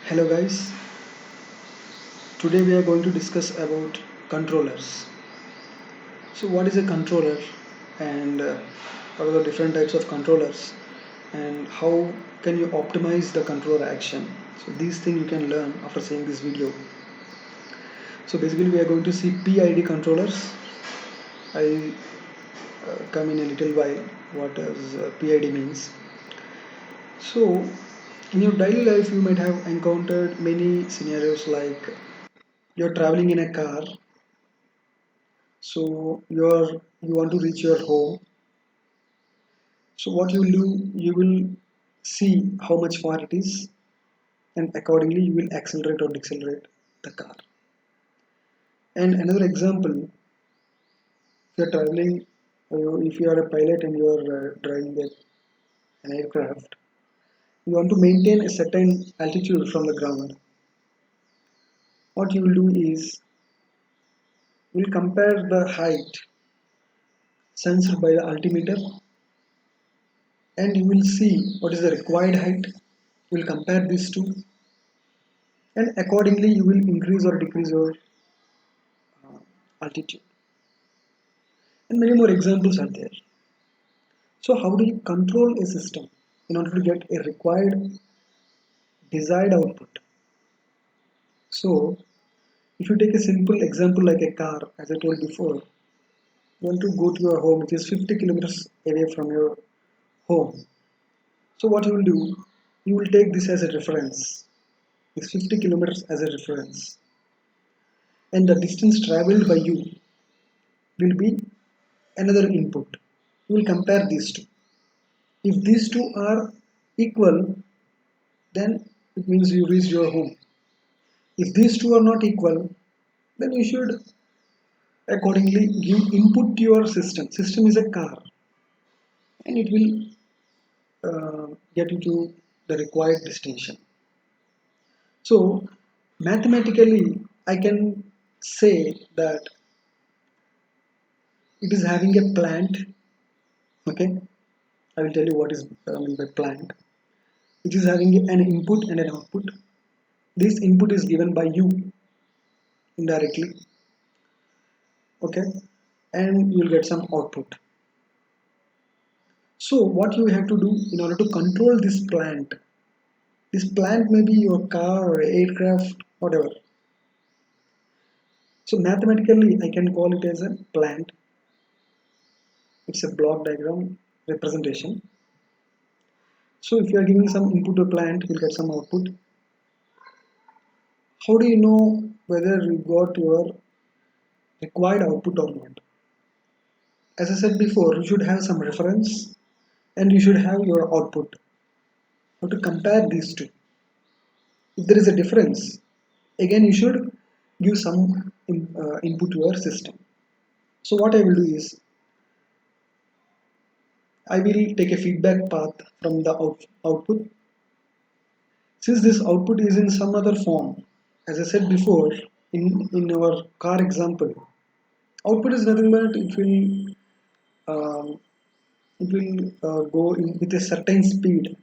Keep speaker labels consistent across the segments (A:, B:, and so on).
A: Hello guys, today we are going to discuss about controllers. So what is a controller and what are the different types of controllers and how can you optimize the controller action. So these things you can learn after seeing this video. So basically we are going to see PID controllers. I come in a little while what does PID means. So in your daily life you might have encountered many scenarios like you're traveling in a car. So you want to reach your home. So what you will do, you will see how much far it is, and accordingly you will accelerate or decelerate the car. And another example, if you are traveling, if you are a pilot and you are driving an aircraft, you want to maintain a certain altitude from the ground. What you will do is you will compare the height sensed by the altimeter, and you will see what is the required height. You will compare these two, and accordingly you will increase or decrease your altitude. And many more examples are there. So how do you control a system in order to get a required desired output? So if you take a simple example like a car, as I told before, you want to go to your home which is 50 kilometers away from your home. So what you will do, you will take this as a reference, this 50 kilometers as a reference, and the distance traveled by you will be another input. You will compare these two. If these two are equal, then it means you reached your home. If these two are not equal, then you should accordingly give input to your system. System is a car and it will get you to the required destination. So mathematically, I can say that it is having a plant. Okay, I will tell you what is meant by plant. It is having an input and an output. This input is given by you indirectly, okay, and you will get some output. So what you have to do in order to control this plant may be your car or aircraft, whatever. So mathematically I can call it as a plant. It's a block diagram representation. So if you are giving some input to a plant, you'll get some output. How do you know whether you got your required output or not? As I said before, you should have some reference and you should have your output. How to compare these two? If there is a difference, again you should give some input to your system. So what I will do is I will take a feedback path from the output. Since this output is in some other form, as I said before, in our car example, output is nothing but it will go in with a certain speed,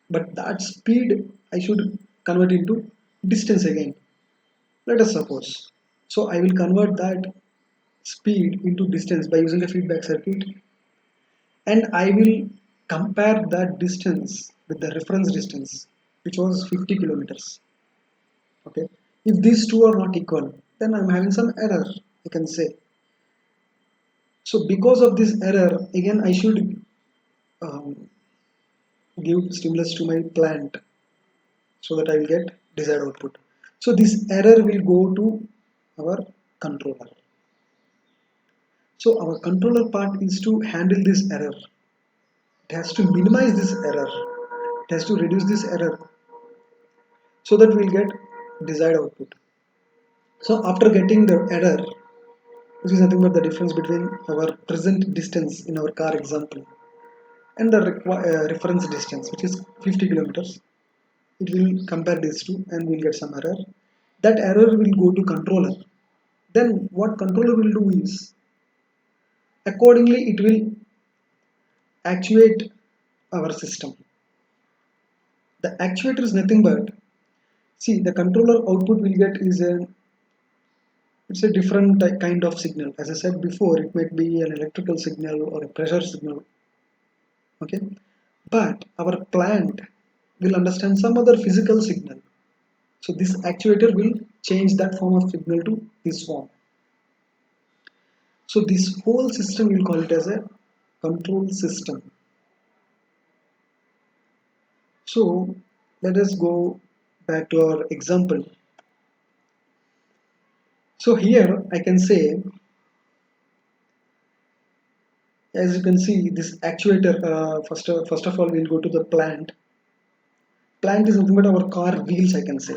A: but that speed I should convert into distance again. Let us suppose. So I will convert that speed into distance by using a feedback circuit, and I will compare that distance with the reference distance, which was 50 kilometers. Okay, if these two are not equal, then I'm having some error, I can say. So because of this error, again I should um, give stimulus to my plant so that I will get desired output. So this error will go to our controller. So our controller part is to handle this error. It has to minimize this error. It has to reduce this error so that we'll get desired output. So after getting the error, which is nothing but the difference between our present distance in our car example and the reference distance, which is 50 kilometers, it will compare these two and we'll get some error. That error will go to controller. Then what controller will do is accordingly it will actuate our system. The actuator is nothing but See, the controller output will get is a it's a different kind of signal. As I said before, it might be an electrical signal or a pressure signal. Okay, but our plant will understand some other physical signal. So this actuator will change that form of signal to this form. So this whole system we'll call it as a control system. So let us go back to our example. So here I can say, as you can see, this actuator, first of all, we'll go to the plant. Plant is nothing but our car wheels, I can say.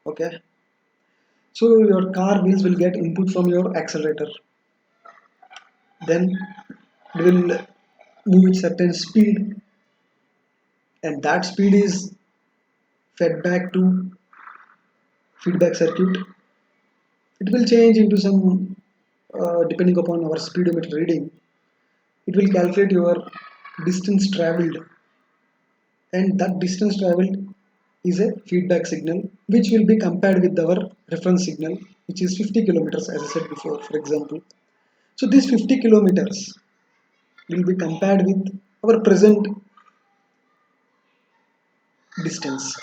A: Okay. So your car wheels will get input from your accelerator. Then it will move at certain speed, and that speed is fed back to feedback circuit. It will change into some, depending upon our speedometer reading, it will calculate your distance traveled, and that distance traveled is a feedback signal which will be compared with our reference signal, which is 50 kilometers, as I said before, for example. So these 50 kilometers will be compared with our present distance.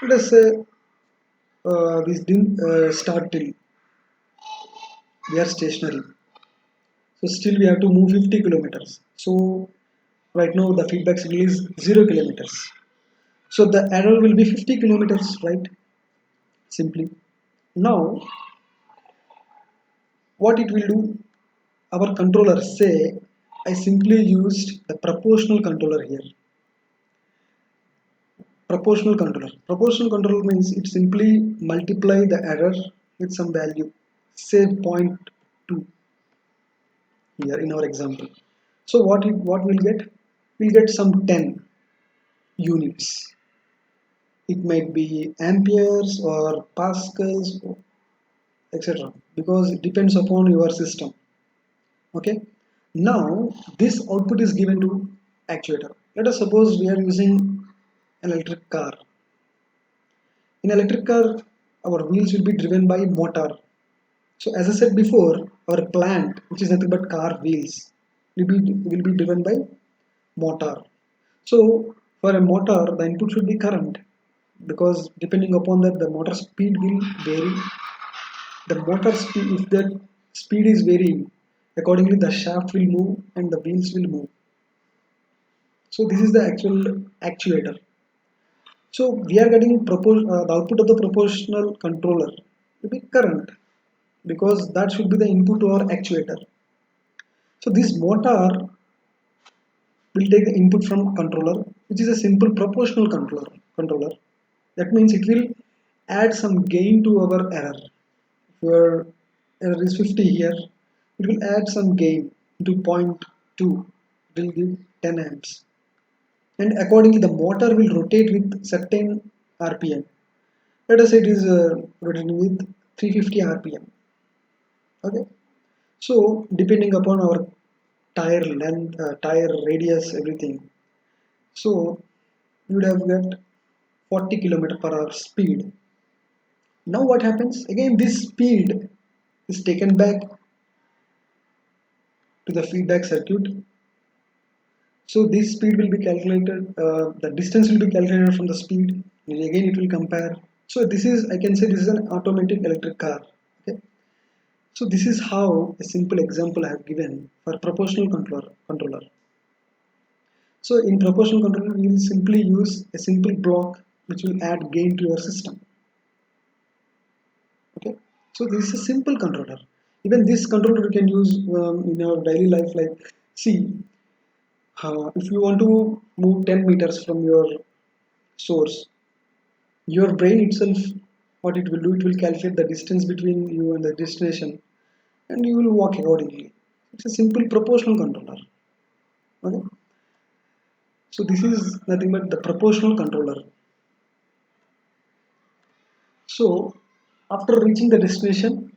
A: Let us say we didn't start till we are stationary, so still we have to move 50 kilometers. So right now the feedback signal is 0 kilometers, so the error will be 50 kilometers, right? Simply. Now what it will do, our controller, say I simply used the proportional controller here. Proportional controller means it simply multiply the error with some value, say 0.2 here in our example. So what we'll get, we'll get some 10 units. It might be amperes or pascals, etc., because it depends upon your system. Okay, now this output is given to actuator. Let us suppose we are using an electric car. In electric car, our wheels will be driven by motor. So as I said before, our plant, which is nothing but car wheels, will be driven by motor. So for a motor, the input should be current, because depending upon that, the motor speed will vary. The motor speed, if that speed is varying, accordingly the shaft will move and the wheels will move. So this is the actual actuator. So we are getting the output of the proportional controller to be current, because that should be the input to our actuator. So this motor will take the input from controller, which is a simple proportional controller. That means it will add some gain to our error. If your error is 50 here, it will add some gain to 0.2. It will give 10 amps. And accordingly, the motor will rotate with certain RPM. Let us say it is rotating with 350 RPM. Okay. So depending upon our tire length, tire radius, everything. So you would have got 40 kilometer per hour speed. Now what happens? Again, this speed is taken back to the feedback circuit. So this speed will be calculated, the distance will be calculated from the speed, and again it will compare. So this is, I can say this is an automatic electric car. Okay. So this is how a simple example I have given for proportional controller. So in proportional controller, we will simply use a simple block which will add gain to your system. Okay. So this is a simple controller. Even this controller you can use in our daily life. Like, see, if you want to move 10 meters from your source, your brain itself, what it will do, it will calculate the distance between you and the destination, and you will walk accordingly. It's a simple proportional controller. Okay. So this is nothing but the proportional controller. So after reaching the destination,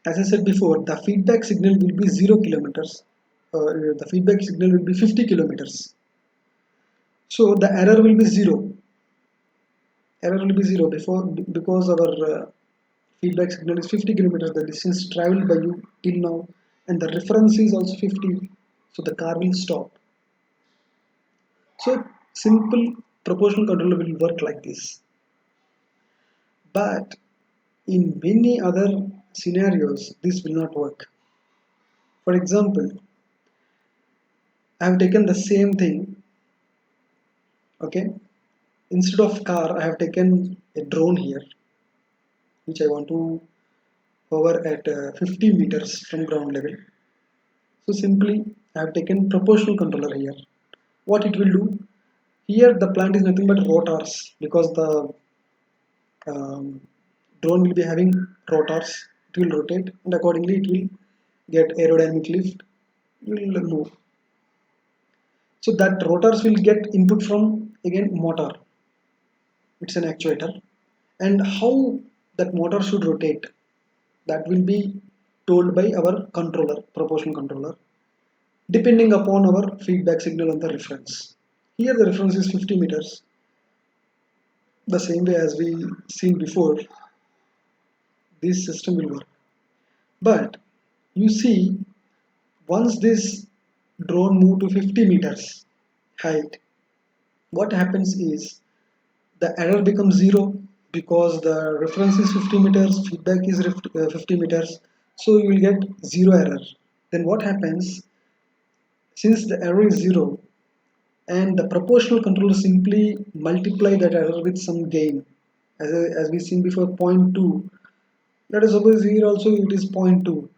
A: as I said before, the feedback signal will be 0 kilometers. The feedback signal will be 50 kilometers. So the error will be 0. error will be 0 because our feedback signal is 50 kilometers, the distance traveled by you till now, and the reference is also 50, so the car will stop. So simple proportional controller will work like this. But in many other scenarios, this will not work. For example, I have taken the same thing, okay? Instead of car, I have taken a drone here, which I want to hover at 50 meters from ground level. So simply, I have taken proportional controller here. What it will do? Here, the plant is nothing but rotors because the um, drone will be having rotors. It will rotate, and accordingly, it will get aerodynamic lift. It will move. So that rotors will get input from again motor. It's an actuator, and how that motor should rotate, that will be told by our controller, proportional controller, depending upon our feedback signal on the reference. Here the reference is 50 meters, the same way as we seen before. This system will work. But you see, once this drone move to 50 meters height, what happens is the error becomes 0 because the reference is 50 meters, feedback is 50 meters, so you will get 0 error. Then what happens, since the error is 0 and the proportional controller simply multiply that error with some gain, as we seen before, zero point 0.2. Let us suppose here also it is zero point 0.2,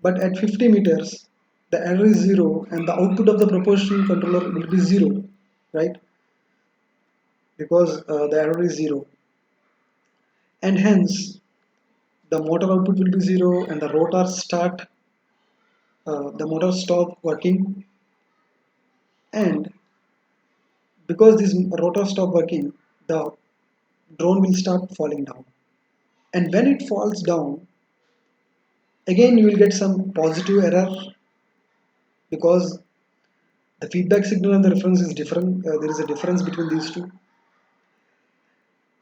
A: but at 50 meters the error is 0 and the output of the proportional controller will be 0, right? Because the error is 0, and hence the motor output will be 0 and the motor stop working, and because this rotor stop working, the drone will start falling down, and when it falls down, again you will get some positive error because the feedback signal and the reference is different. There is a difference between these two.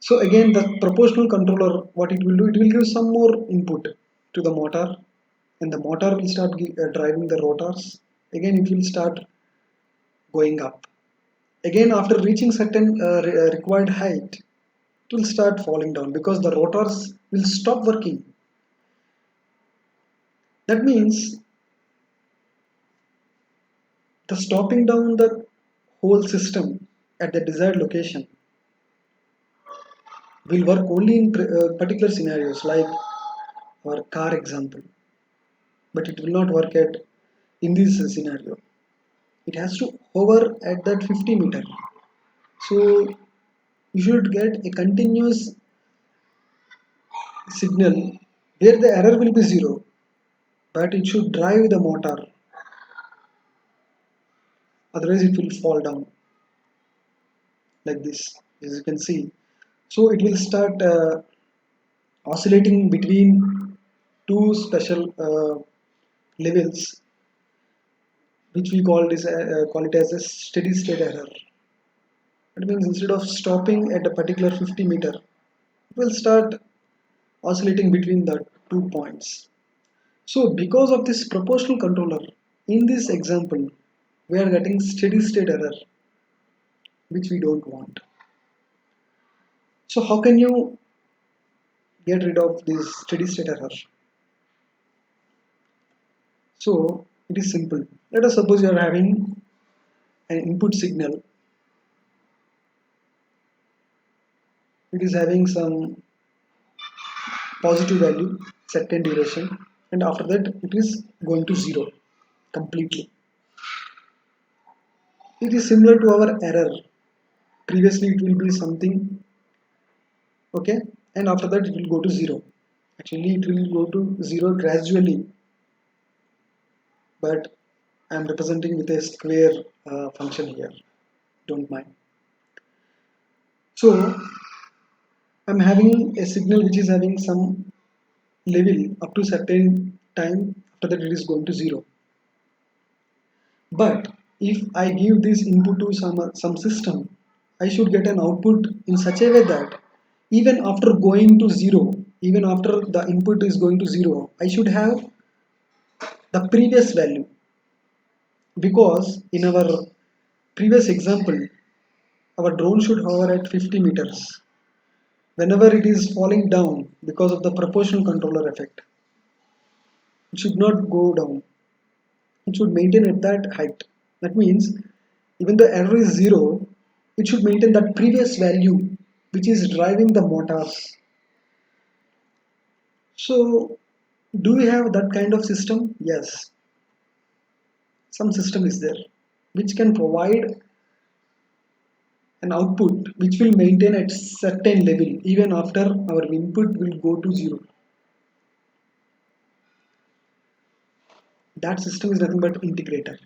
A: So again, the proportional controller, what it will do, it will give some more input to the motor, and the motor will start driving the rotors. Again it will start going up. Again, after reaching certain required height, it will start falling down because the rotors will stop working. That means the stopping down the whole system at the desired location will work only in particular scenarios like our car example, but it will not work at in this scenario. It has to hover at that 50 meter. So you should get a continuous signal where the error will be 0, but it should drive the motor, otherwise it will fall down like this, as you can see. So it will start oscillating between two special levels, which we call it as a steady state error. That means instead of stopping at a particular 50 meter, it will start oscillating between the 2 points. So because of this proportional controller, in this example, we are getting steady state error, which we don't want. So how can you get rid of this steady state error? So it is simple. Let us suppose you are having an input signal. It is having some positive value, certain duration, and after that it is going to 0 completely. It is similar to our error. Previously it will be something, okay, and after that it will go to 0. Actually it will go to 0 gradually, but I am representing with a square function here, don't mind. So I'm having a signal which is having some level up to certain time, after that it is going to 0. But if I give this input to some system, I should get an output in such a way that even after going to zero, even after the input is going to zero, I should have the previous value, because in our previous example, our drone should hover at 50 meters. Whenever it is falling down because of the proportional controller effect, it should not go down. It should maintain at that height. That means even the error is zero, it should maintain that previous value which is driving the motors. So do we have that kind of system? Yes, some system is there which can provide an output which will maintain at certain level even after our input will go to zero. That system is nothing but integrator.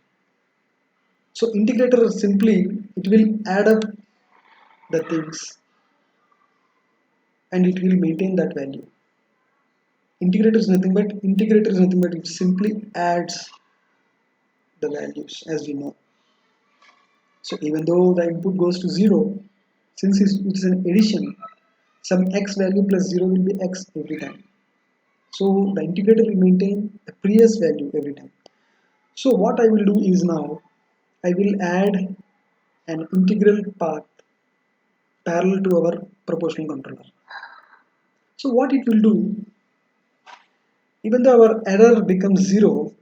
A: So integrator simply, it will add up the things and it will maintain that value. Integrator is nothing but it simply adds the values, as we know. So even though the input goes to zero, since it's an addition, some x value plus zero will be x every time. So the integrator will maintain the previous value every time. So what I will do is now I will add an integral path parallel to our proportional controller. So what it will do, even though our error becomes zero,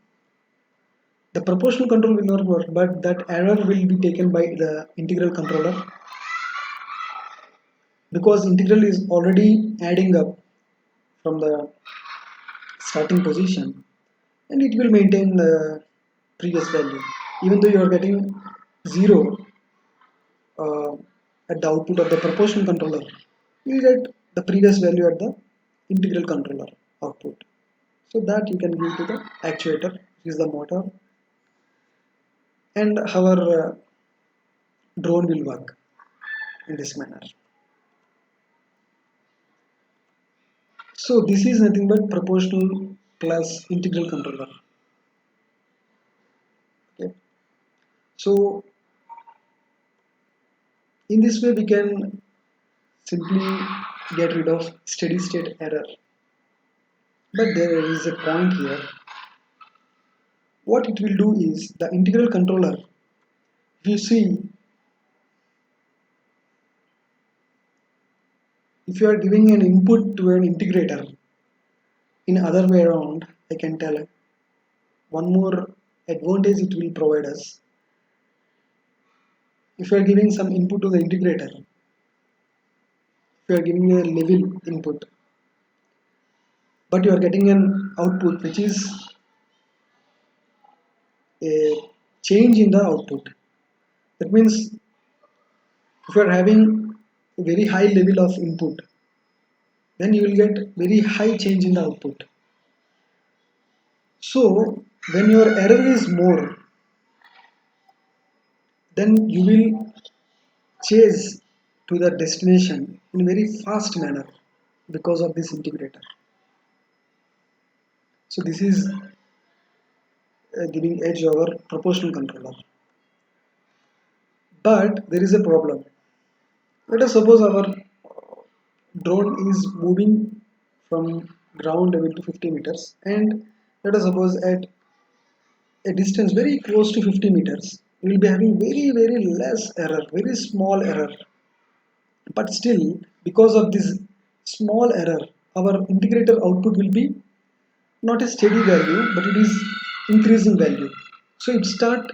A: the proportional control will not work, but that error will be taken by the integral controller, because integral is already adding up from the starting position, and it will maintain the previous value. Even though you are getting zero uh, at the output of the proportional controller, you get the previous value at the integral controller output. So that you can give to the actuator, which is the motor, and our drone will work in this manner. So this is nothing but proportional plus integral controller. Okay. So in this way we can simply get rid of steady state error. But there is a point here. What it will do is the integral controller, if you see, if you are giving an input to an integrator, in other way around, I can tell one more advantage it will provide us. If you are giving some input to the integrator, if you are giving a level input, but you are getting an output which is a change in the output. That means if you are having a very high level of input, then you will get very high change in the output. So when your error is more, then you will chase to the destination in a very fast manner because of this integrator. So this is giving edge over proportional controller. But there is a problem. Let us suppose our drone is moving from ground level to 50 meters, and let us suppose at a distance very close to 50 meters we will be having very less error, very small error. But still, because of this small error, our integrator output will be not a steady value, but it is increasing value. So it start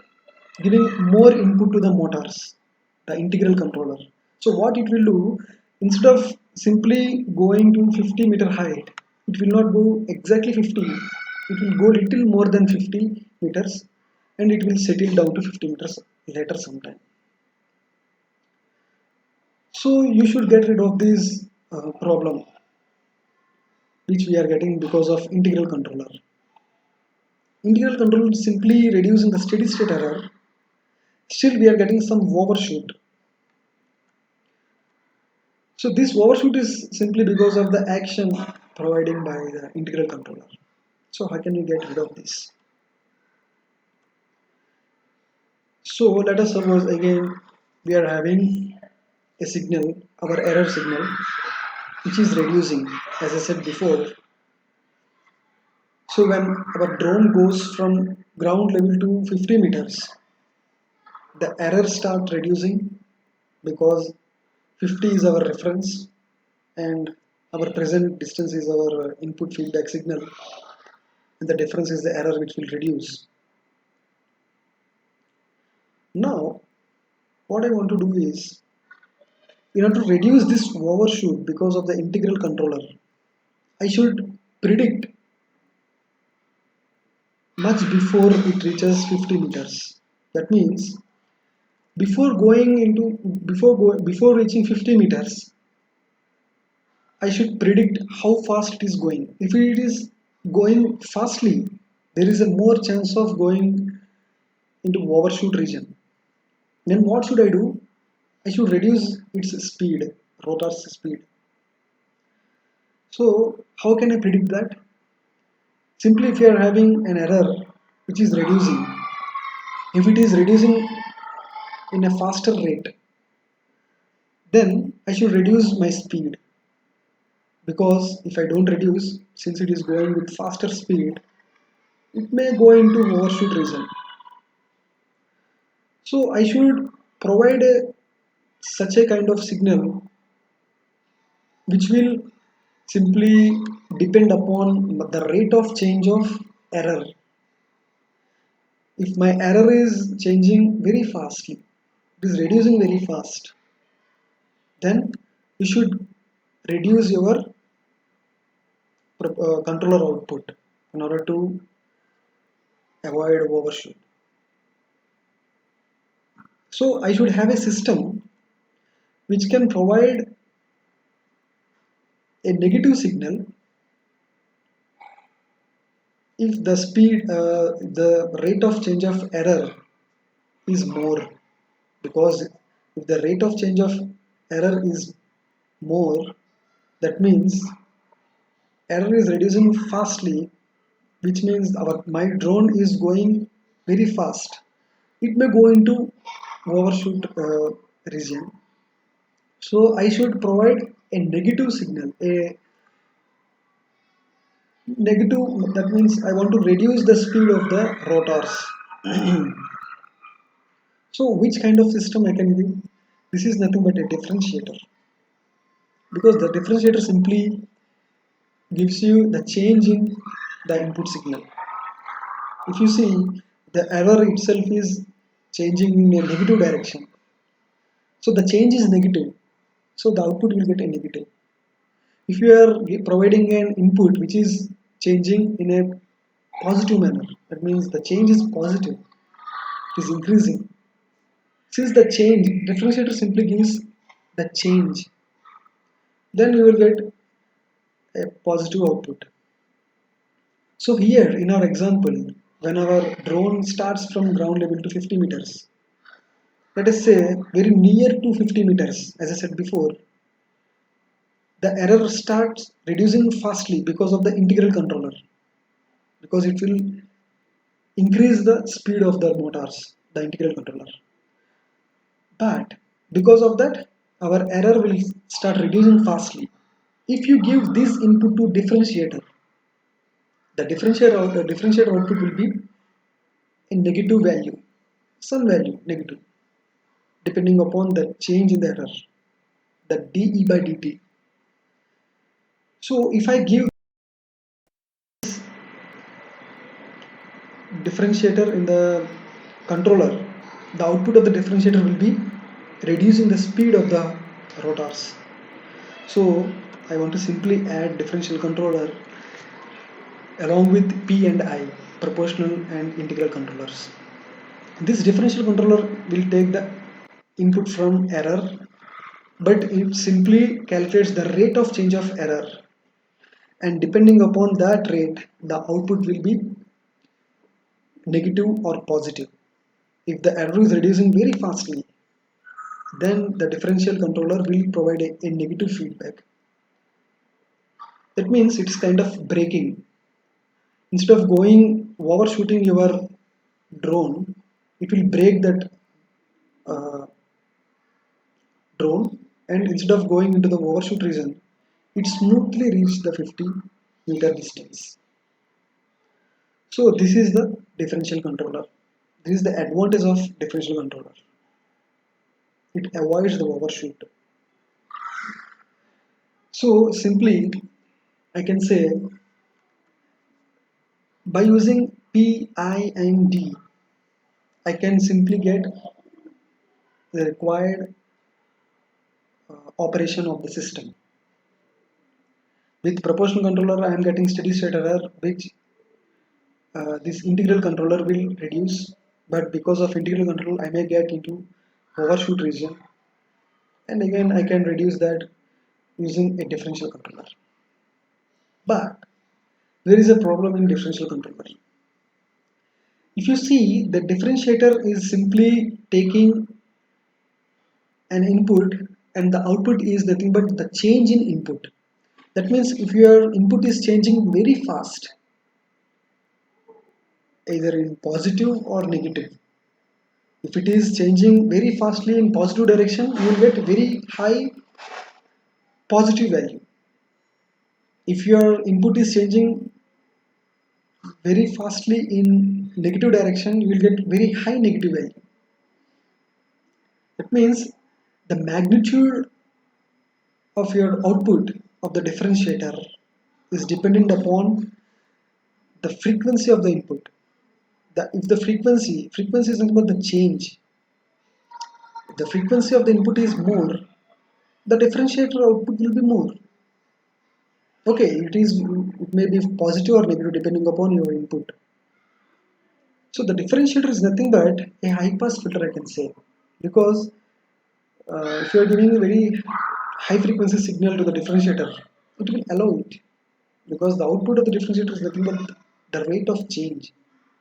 A: giving more input to the motors, the integral controller. So what it will do, instead of simply going to 50-meter height, it will not go exactly 50. It will go little more than 50 meters, and it will settle down to 50 meters later sometime. So you should get rid of this problem which we are getting because of integral controller. Integral controller is simply reducing the steady state error. Still we are getting some overshoot. So this overshoot is simply because of the action provided by the integral controller. So how can we get rid of this? So let us suppose again we are having a signal, our error signal, which is reducing, as I said before. So when our drone goes from ground level to 50 meters, the error start reducing because 50 is our reference and our present distance is our input feedback signal, and the difference is the error which will reduce. Now what I want to do is, in order to reduce this overshoot because of the integral controller, I should predict much before it reaches 50 meters. That means before reaching 50 meters, I should predict how fast it is going. If it is going fastly, there is a more chance of going into overshoot region. Then what should I do? I should reduce its speed, rotor's speed. So how can I predict that? Simply, if you are having an error which is reducing, if it is reducing in a faster rate, then I should reduce my speed, because if I don't reduce, since it is going with faster speed, it may go into overshoot region. So I should provide such a kind of signal which will simply depend upon the rate of change of error. If my error is changing very fastly, it is reducing very fast, then you should reduce your controller output in order to avoid overshoot. So I should have a system which can provide a negative signal if the rate of change of error is more. Because if the rate of change of error is more, that means error is reducing fastly, which means my drone is going very fast. It may go into overshoot region. So I should provide a negative signal, a negative, that means I want to reduce the speed of the rotors. So which kind of system I can give? This is nothing but a differentiator, because the differentiator simply gives you the change in the input signal. If you see, the error itself is changing in a negative direction, so the change is negative, so the output will get a negative. If you are providing an input which is changing in a positive manner, that means the change is positive, it is increasing. Since the change, differentiator simply gives the change, then you will get a positive output. So here in our example, when our drone starts from ground level to 50 meters, let us say very near to 50 meters, as I said before, the error starts reducing fastly because of the integral controller, because it will increase the speed of the motors, the integral controller. But because of that, our error will start reducing fastly. If you give this input to differentiator, the differentiator output will be a negative value, some value negative, depending upon the change in the error, the dE by dt. So if I give differentiator in the controller, the output of the differentiator will be reducing the speed of the rotors. So I want to simply add differential controller along with P and I, proportional and integral controllers. This differential controller will take the input from error, but it simply calculates the rate of change of error, and depending upon that rate, the output will be negative or positive. If the error is reducing very fastly, then the differential controller will provide a negative feedback. That means it's kind of braking. Instead of going overshooting your drone, it will break that uh, drone, and instead of going into the overshoot region, it smoothly reached the 50-meter distance. So this is the differential controller. This is the advantage of differential controller. It avoids the overshoot. So simply I can say, by using P, I and D, I can simply get the required operation of the system. With proportional controller, I am getting steady state error, which this integral controller will reduce. But because of integral control, I may get into overshoot region, and again I can reduce that using a differential controller. But there is a problem in differential controller. If you see, the differentiator is simply taking an input and the output is nothing but the change in input. That means if your input is changing very fast, either in positive or negative, if it is changing very fastly in positive direction, you will get very high positive value. If your input is changing very fastly in negative direction, you will get very high negative value. That means the magnitude of your output of the differentiator is dependent upon the frequency of the input. If the frequency is nothing but the change, if the frequency of the input is more, the differentiator output will be more. Okay, it may be positive or negative depending upon your input. So the differentiator is nothing but a high pass filter, I can say, because if you are giving a very high frequency signal to the differentiator, it will allow it, because the output of the differentiator is nothing but the rate of change.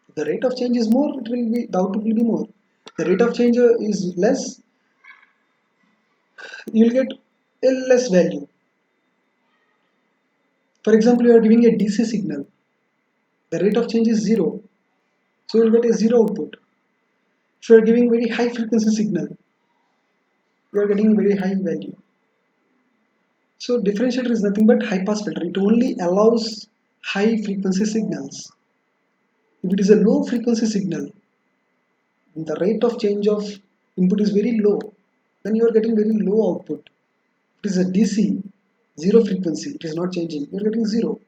A: If the rate of change is more, the output will be more. The rate of change is less, you will get a less value. For example, you are giving a DC signal, the rate of change is 0, so you will get a 0 output. If you are giving very high frequency signal, you are getting very high value. So differentiator is nothing but high pass filter. It only allows high frequency signals. If it is a low frequency signal, the rate of change of input is very low, then you are getting very low output. It is a DC, zero frequency, it is not changing, you are getting 0.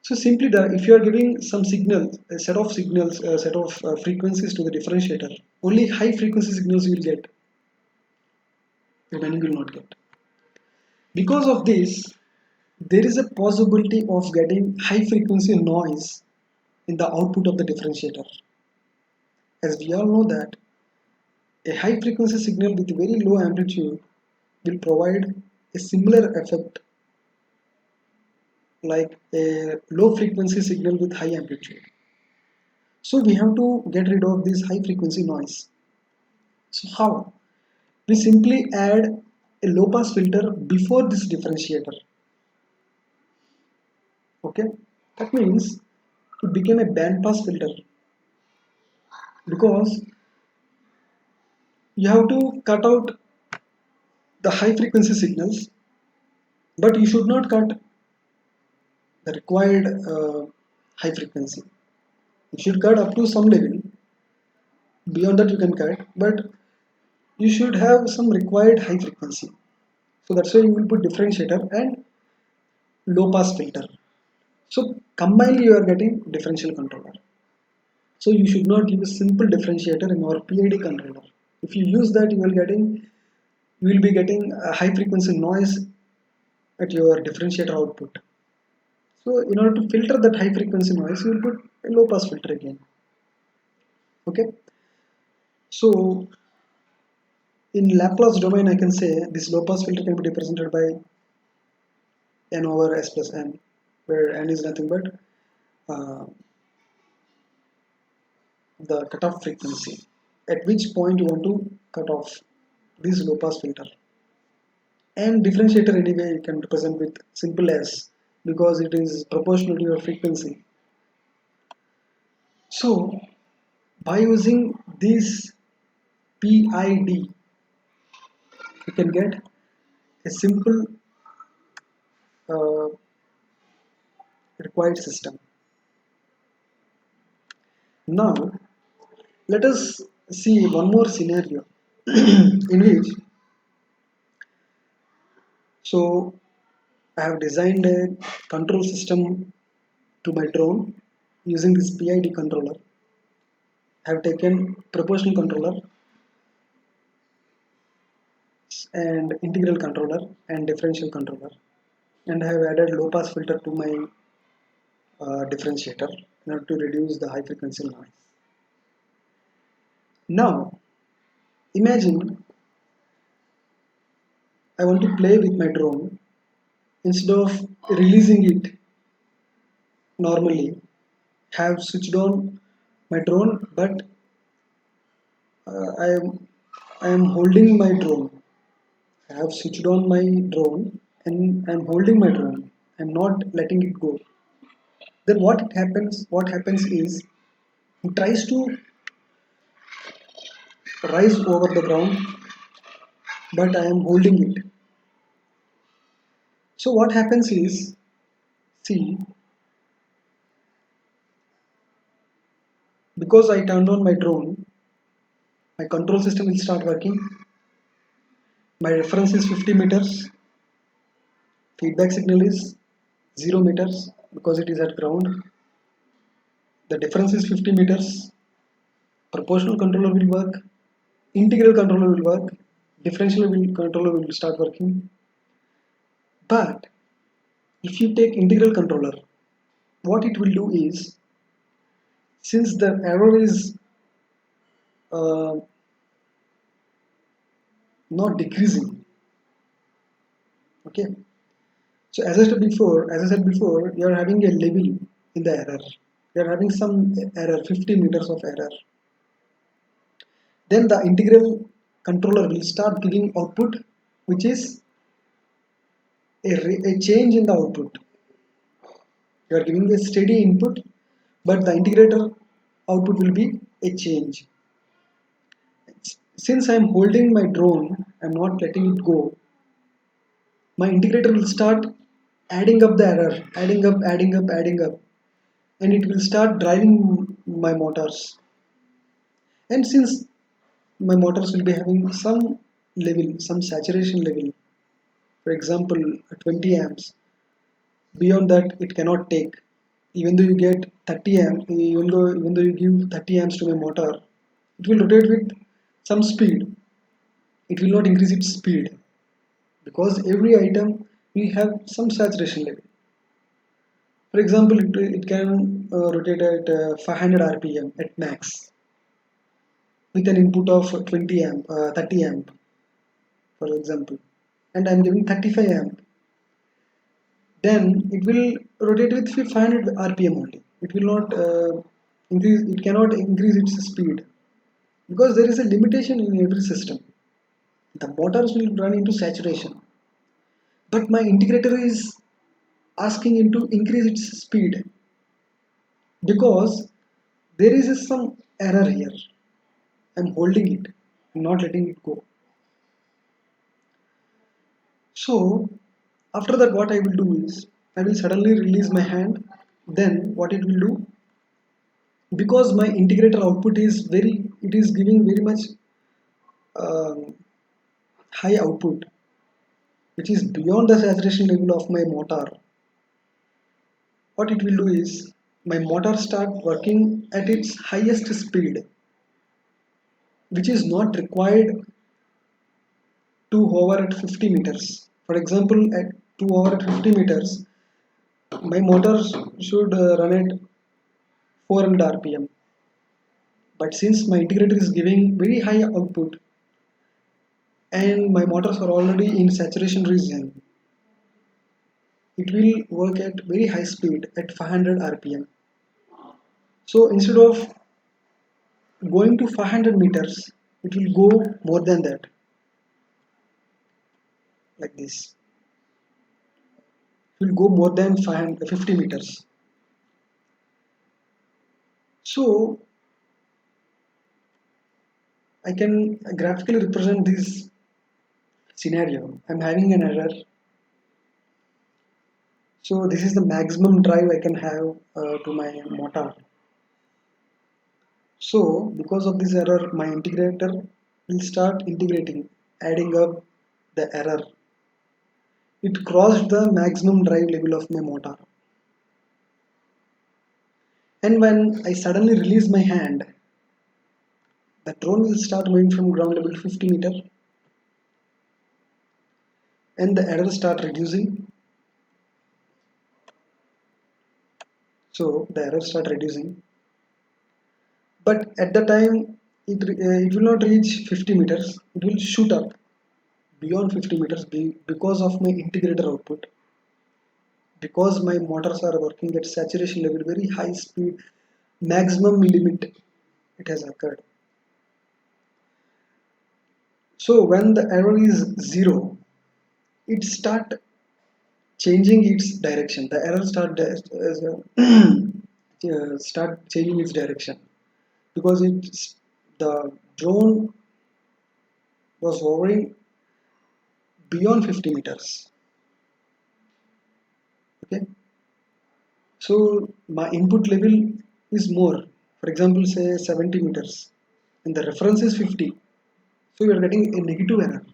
A: So simply if you are giving some signal, a set of signals, a set of frequencies to the differentiator, only high frequency signals you will get, remaining will not get. Because of this, there is a possibility of getting high frequency noise in the output of the differentiator. As we all know that a high frequency signal with very low amplitude will provide a similar effect like a low frequency signal with high amplitude. So we have to get rid of this high frequency noise. So how? We simply add a low pass filter before this differentiator. Okay, that means it became a band pass filter, because you have to cut out the high frequency signals, but you should not cut the required high frequency. You should cut up to some level. Beyond that you can cut, but you should have some required high frequency. So that's why you will put differentiator and low pass filter. So combined you are getting differential controller. So you should not use simple differentiator in our PID controller. If you use that, you will be getting a high frequency noise at your differentiator output. So in order to filter that high frequency noise, you will put a low pass filter again. Okay. So in Laplace domain, I can say this low pass filter can be represented by n over s plus n, where n is nothing but uh, the cutoff frequency, at which point you want to cut off this low pass filter. And differentiator anyway you can represent with simple s, because it is proportional to your frequency. So by using this PID, you can get a simple uh, required system. Now, let us see one more scenario in which, so I have designed a control system to my drone using this PID controller. I have taken proportional controller and integral controller and differential controller, and I have added low pass filter to my differentiator in order to reduce the high frequency noise. Now imagine I want to play with my drone. Instead of releasing it normally, have switched on my drone, but uh, I am I am holding my drone. I have switched on my drone and I'm holding my drone. I'm not letting it go. Then what happens? What happens is it tries to rise over the ground, but I am holding it. So what happens is, see, because I turned on my drone, my control system will start working. My reference is 50 meters. Feedback signal is 0 meters because it is at ground. The difference is 50 meters. Proportional controller will work. Integral controller will work. Controller will start working. But if you take integral controller, what it will do is, since the error is uh, not decreasing, okay. So as I said before, you are having a level in the error. You are having some error, 50 meters of error. Then the integral controller will start giving output, which is a change in the output. You are giving a steady input, but the integrator output will be a change. Since I am holding my drone, I am not letting it go. My integrator will start adding up the error, adding up, and it will start driving my motors. And since my motors will be having some level, some saturation level, for example, 20 amps, beyond that it cannot take. Even though you get 30 amps, even though you give 30 amps to my motor, it will rotate with some speed. It will not increase its speed because every item will have some saturation level. For example, it can rotate at 500 rpm at max with an input of 20 amp, 30 amp, for example, and I'm giving 35 amp. Then it will rotate with 500 rpm only. It will not increase. It cannot increase its speed because there is a limitation in every system. The motors will run into saturation, but my integrator is asking it to increase its speed because there is some error here. I'm holding it, not letting it go. So after that, what I will do is I will suddenly release my hand. Then what it will do, because my integrator output is it is giving very much um, high output, which is beyond the saturation level of my motor. What it will do is my motor start working at its highest speed, which is not required to hover at 50 meters. For example, to hover at 50 meters, my motor should run at 400 rpm. But since my integrator is giving very high output and my motors are already in saturation region, it will work at very high speed at 500 rpm. So instead of going to 500 meters, it will go more than that, like this. It will go more than 550 meters. So I can graphically represent this scenario. I'm having an error. So this is the maximum drive I can have to my motor. So because of this error, my integrator will start integrating, adding up the error. It crossed the maximum drive level of my motor. And when I suddenly release my hand, the drone will start moving from ground level 50 meter and the error start reducing. So the error start reducing. But at the time, it will not reach 50 meters. It will shoot up beyond 50 meters because of my integrator output. Because my motors are working at saturation level, very high speed, maximum limit, it has occurred. So when the error is zero, it start changing its direction. The error start changing its direction because the drone was hovering beyond 50 meters. Okay, so my input level is more. For example, say 70 meters, and the reference is 50. So you are getting a negative error.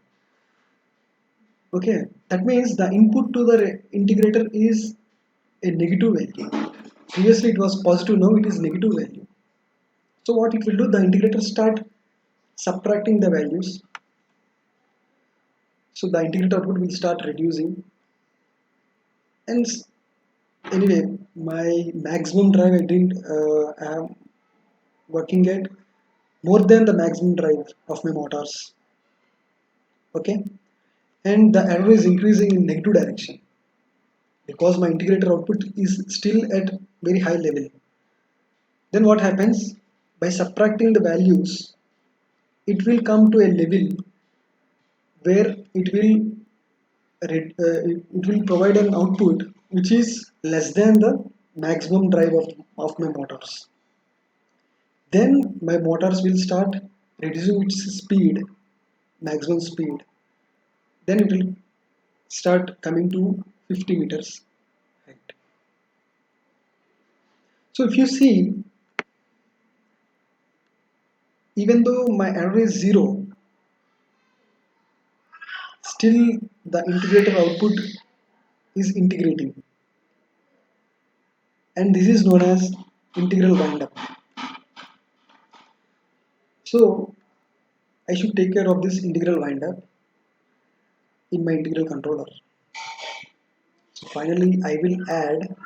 A: Okay, that means the input to the integrator is a negative value. Previously it was positive, now it is negative value. So what it will do, the integrator start subtracting the values. So the integrator output will start reducing. And anyway, my maximum drive I didn't am working at more than the maximum drive of my motors. Okay, and the error is increasing in negative direction because my integrator output is still at very high level. Then what happens? By subtracting the values, it will come to a level where it will provide an output which is less than the maximum drive of my motors. Then my motors will start reducing its speed, maximum speed. Then it will start coming to 50 meters height. So if you see, even though my error is zero, still the integrator output is integrating, and this is known as integral windup. So I should take care of this integral windup in my integral controller. So finally I will add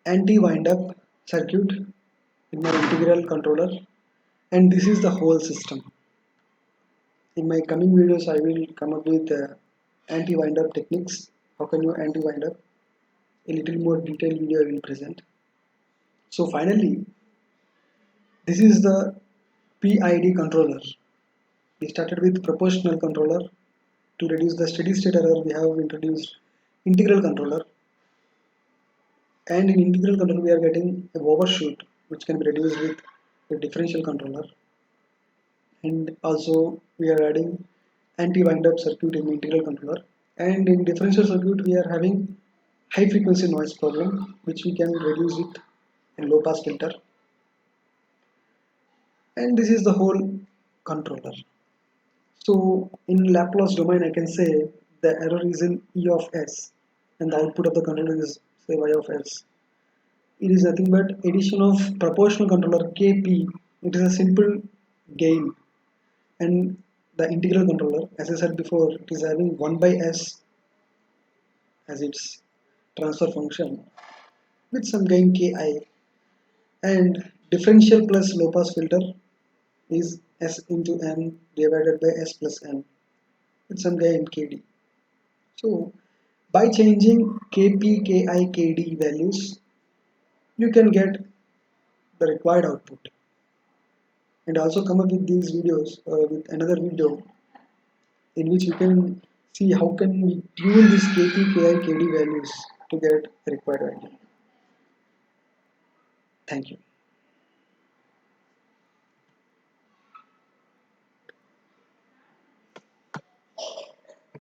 A: anti-windup circuit in my integral controller, and this is the whole system. In my coming videos I will come up with anti-windup techniques. How can you anti-windup? A little more detailed video I will present. So finally, this is the PID controller. We started with proportional controller. To reduce the steady state error, we have introduced integral controller. And in integral controller, we are getting a overshoot, which can be reduced with a differential controller. And also, we are adding anti-wind-up circuit in integral controller. And in differential circuit, we are having high frequency noise problem, which we can reduce with a low pass filter. And this is the whole controller. So in Laplace domain, I can say the error is in E of S, and the output of the controller is say Y of S. It is nothing but addition of proportional controller Kp. It is a simple gain, and the integral controller, as I said before, it is having 1 by S as its transfer function with some gain Ki, and differential plus low pass filter is S into N divided by S plus N with some gain Kd. So by changing Kp, Ki, Kd values, you can get the required output. And also come up with these videos with another video in which you can see how can we tune these Kp, Ki, Kd values to get the required value. Thank you.